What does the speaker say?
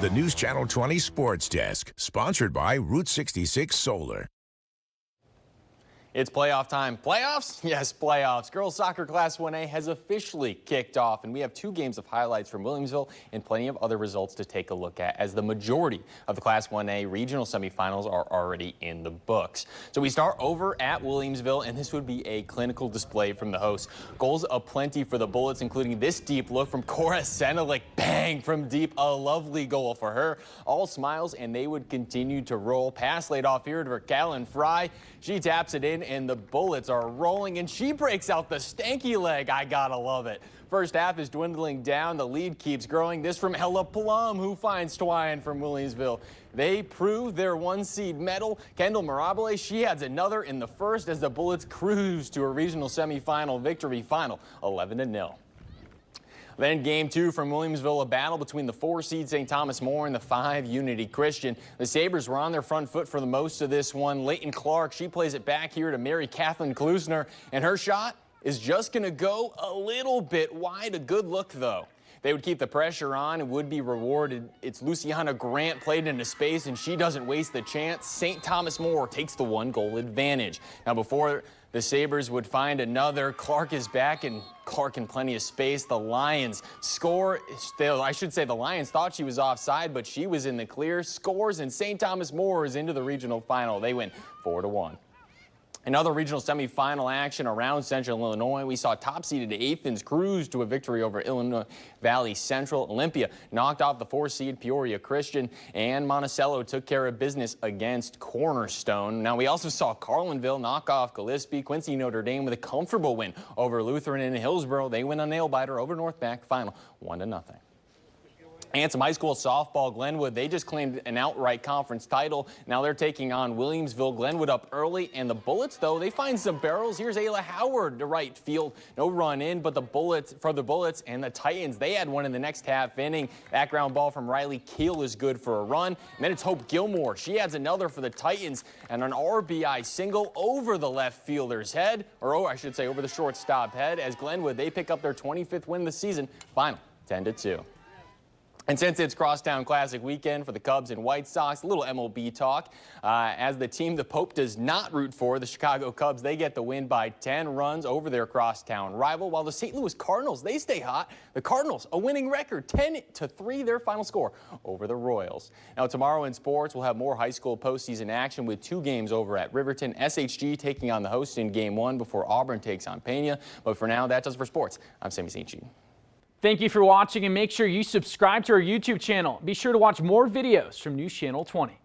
The News Channel 20 Sports Desk, sponsored by Route 66 Solar. It's playoff time. Playoffs? Yes, playoffs. Girls soccer Class 1A has officially kicked off, and we have 2 games of highlights from Williamsville and plenty of other results to take a look at, as the majority of the Class 1A regional semifinals are already in the books. So we start over at Williamsville, and this would be a clinical display from the hosts. Goals aplenty for the Bullets, including this deep look from Cora Senelik. Bang from deep, a lovely goal for her. All smiles, and they would continue to roll. Pass laid off here to Callan Fry. She taps it in, and the Bullets are rolling, and she breaks out the stanky leg. I gotta love it. First half is dwindling down. The lead keeps growing. This from Ella Plum, who finds Twine from Williamsville. They prove their 1-seed medal. Kendall Mirabile, she adds another in the first as the Bullets cruise to a regional semifinal victory, final 11-0. Then game 2 from Williamsville, a battle between the 4-seed St. Thomas More and the 5 Unity Christian. The Sabres were on their front foot for the most of this one. Leighton Clark, she plays it back here to Mary Kathleen Klusner, and her shot is just going to go a little bit wide. A good look, though. They would keep the pressure on and would be rewarded. It's Luciana Grant played into space, and she doesn't waste the chance. St. Thomas More takes the 1-goal advantage. Now, before the Sabres would find another, Clark is back, and Clark in plenty of space. The Lions score. I should say the Lions thought she was offside, but she was in the clear. Scores, and St. Thomas More is into the regional final. They win 4-1. Another regional semifinal action around Central Illinois. We saw top-seeded Athens cruise to a victory over Illinois Valley Central. Olympia knocked off the 4-seed Peoria Christian, and Monticello took care of business against Cornerstone. Now, we also saw Carlinville knock off Gillespie. Quincy Notre Dame with a comfortable win over Lutheran in Hillsboro. They win a nail-biter over North Mac, final 1-0. And some high school softball, Glenwood, they just claimed an outright conference title. Now they're taking on Williamsville. Glenwood up early, and the Bullets, though, they find some barrels. Here's Ayla Howard to right field. No run in, but the Bullets and the Titans, they had one in the next half inning. That ground ball from Riley Keel is good for a run. And then it's Hope Gilmore. She adds another for the Titans, and an RBI single over the left fielder's head, or I should say over the shortstop head, as Glenwood, they pick up their 25th win of the season. Final 10-2. And since it's Crosstown Classic weekend for the Cubs and White Sox, a little MLB talk. As the team the Pope does not root for, the Chicago Cubs, they get the win by 10 runs over their crosstown rival, while the St. Louis Cardinals, they stay hot. The Cardinals, a winning record, 10-3, their final score over the Royals. Now, tomorrow in sports, we'll have more high school postseason action with 2 games over at Riverton. SHG taking on the host in Game 1 before Auburn takes on Pena. But for now, that does it for sports. I'm Sammy St. Jean. Thank you for watching, and make sure you subscribe to our YouTube channel. Be sure to watch more videos from News Channel 20.